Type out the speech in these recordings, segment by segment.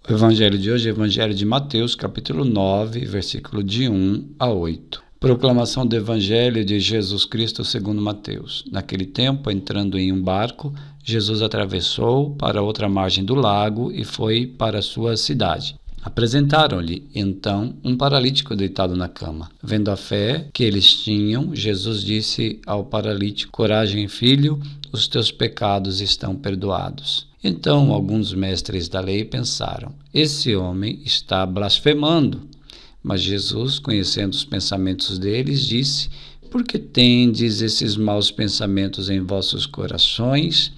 O evangelho de hoje é o evangelho de Mateus, capítulo 9, versículo de 1 a 8. Proclamação do evangelho de Jesus Cristo segundo Mateus. Naquele tempo, entrando em um barco, Jesus atravessou para outra margem do lago e foi para a sua cidade. Apresentaram-lhe, então, um paralítico deitado na cama. Vendo a fé que eles tinham, Jesus disse ao paralítico: Coragem, filho, os teus pecados estão perdoados. Então, alguns mestres da lei pensaram: esse homem está blasfemando. Mas Jesus, conhecendo os pensamentos deles, disse: Por que tendes esses maus pensamentos em vossos corações?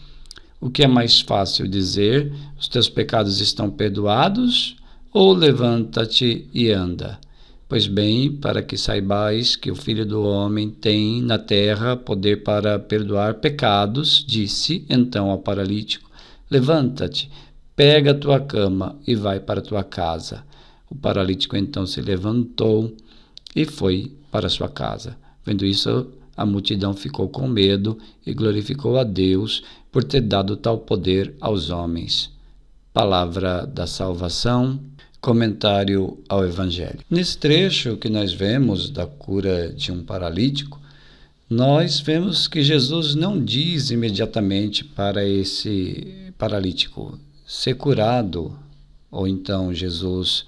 O que é mais fácil dizer: os teus pecados estão perdoados? Ou levanta-te e anda? Pois bem, para que saibais que o Filho do Homem tem na terra poder para perdoar pecados, disse então ao paralítico: Levanta-te, pega a tua cama e vai para a tua casa. O paralítico então se levantou e foi para sua casa. Vendo isso, a multidão ficou com medo e glorificou a Deus por ter dado tal poder aos homens. Palavra da salvação. Comentário ao Evangelho. Nesse trecho que nós vemos da cura de um paralítico, nós vemos que Jesus não diz imediatamente para esse paralítico ser curado, ou então Jesus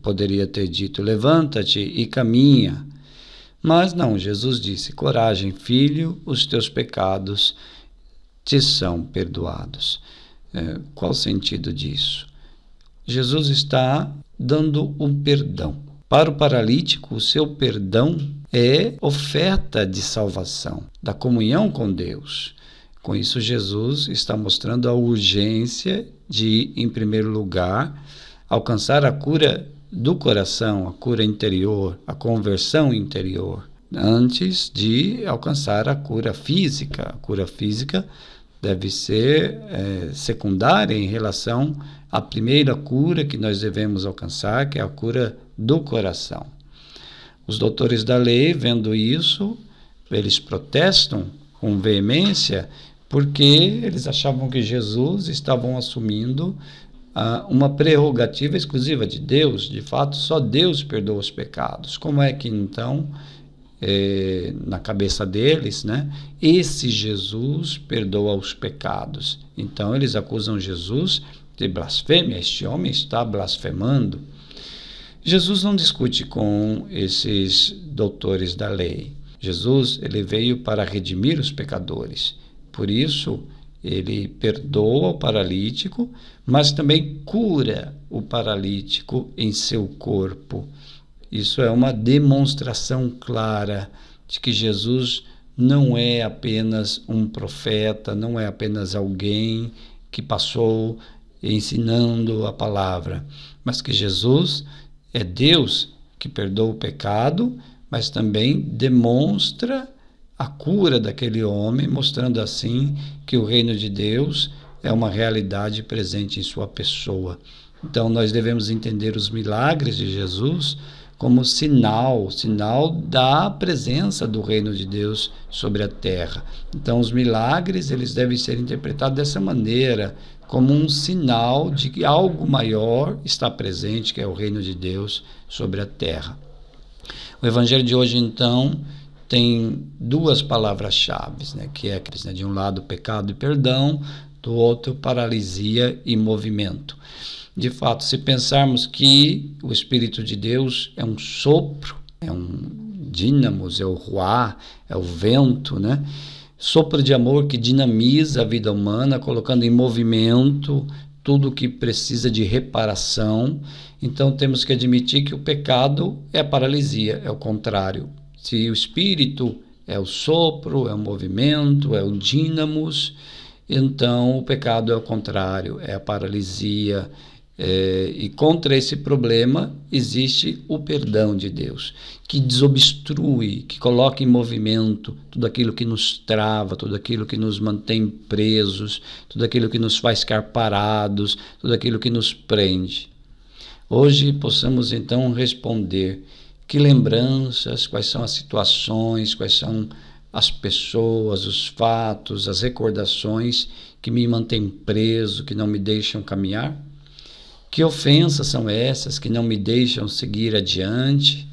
poderia ter dito: levanta-te e caminha. Mas não, Jesus disse: coragem, filho, os teus pecados te são perdoados. Qual o sentido disso? Jesus está dando um perdão. Para o paralítico, o seu perdão é oferta de salvação, da comunhão com Deus. Com isso, Jesus está mostrando a urgência de, em primeiro lugar, alcançar a cura do coração, a cura interior, a conversão interior, antes de alcançar a cura física. A cura física deve ser secundária em relação à primeira cura que nós devemos alcançar, que é a cura do coração. Os doutores da lei, vendo isso, eles protestam com veemência, porque eles achavam que Jesus estava assumindo uma prerrogativa exclusiva de Deus. De fato, só Deus perdoa os pecados. Como é que então, na cabeça deles, esse Jesus perdoa os pecados? Então eles acusam Jesus de blasfêmia. Este homem está blasfemando. Jesus não discute com esses doutores da lei. Jesus, ele veio para redimir os pecadores. Por isso, ele perdoa o paralítico, mas também cura o paralítico em seu corpo. Isso é uma demonstração clara de que Jesus não é apenas um profeta, não é apenas alguém que passou ensinando a palavra, mas que Jesus é Deus que perdoa o pecado, mas também demonstra a cura daquele homem, mostrando assim que o reino de Deus é uma realidade presente em sua pessoa. Então nós devemos entender os milagres de Jesus como sinal da presença do reino de Deus sobre a terra. Então os milagres, eles devem ser interpretados dessa maneira, como um sinal de que algo maior está presente, que é o reino de Deus sobre a terra. O evangelho de hoje, então, tem duas palavras-chave, que é, de um lado, pecado e perdão, do outro, paralisia e movimento. De fato, se pensarmos que o Espírito de Deus é um sopro, é um dínamos, é o ruá, é o vento, sopro de amor que dinamiza a vida humana, colocando em movimento tudo o que precisa de reparação. Então temos que admitir que o pecado é a paralisia, é o contrário. Se o Espírito é o sopro, é o movimento, é o dínamos, então o pecado é o contrário, é a paralisia. E contra esse problema existe o perdão de Deus, que desobstrui, que coloca em movimento tudo aquilo que nos trava, tudo aquilo que nos mantém presos, tudo aquilo que nos faz ficar parados, tudo aquilo que nos prende. Hoje possamos então responder: que lembranças, quais são as situações, quais são as pessoas, os fatos, as recordações que me mantêm preso, que não me deixam caminhar? Que ofensas são essas que não me deixam seguir adiante?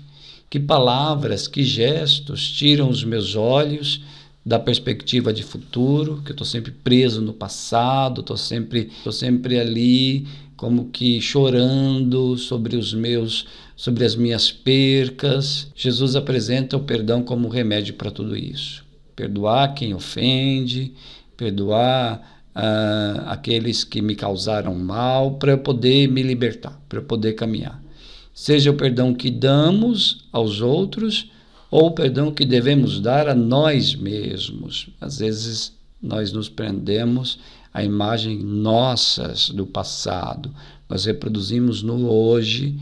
Que palavras, que gestos tiram os meus olhos da perspectiva de futuro, que eu estou sempre preso no passado, estou sempre ali como que chorando sobre as minhas percas. Jesus apresenta o perdão como remédio para tudo isso. Perdoar quem ofende, perdoar aqueles que me causaram mal, para eu poder me libertar, para eu poder caminhar. Seja o perdão que damos aos outros ou o perdão que devemos dar a nós mesmos. Às vezes nós nos prendemos a imagem nossas do passado. Nós reproduzimos no hoje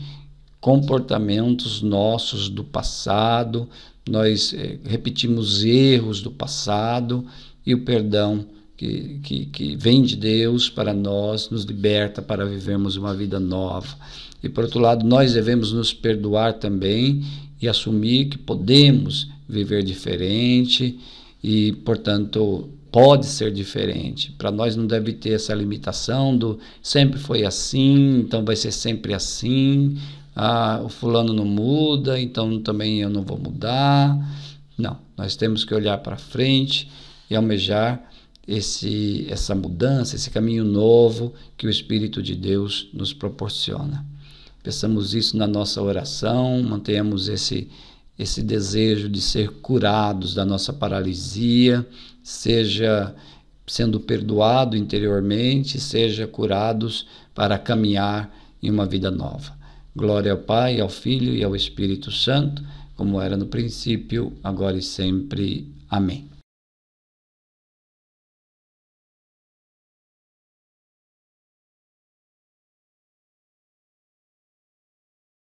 comportamentos nossos do passado, nós repetimos erros do passado, e o perdão que vem de Deus para nós nos liberta para vivermos uma vida nova. E por outro lado, nós devemos nos perdoar também e assumir que podemos viver diferente e, portanto, pode ser diferente. Para nós não deve ter essa limitação do sempre foi assim, então vai ser sempre assim. O fulano não muda, então também eu não vou mudar. Não, nós temos que olhar para frente e almejar essa mudança, esse caminho novo que o Espírito de Deus nos proporciona. Peçamos isso na nossa oração, mantenhamos esse desejo de ser curados da nossa paralisia, seja sendo perdoado interiormente, seja curados para caminhar em uma vida nova. Glória ao Pai, ao Filho e ao Espírito Santo, como era no princípio, agora e sempre. Amém.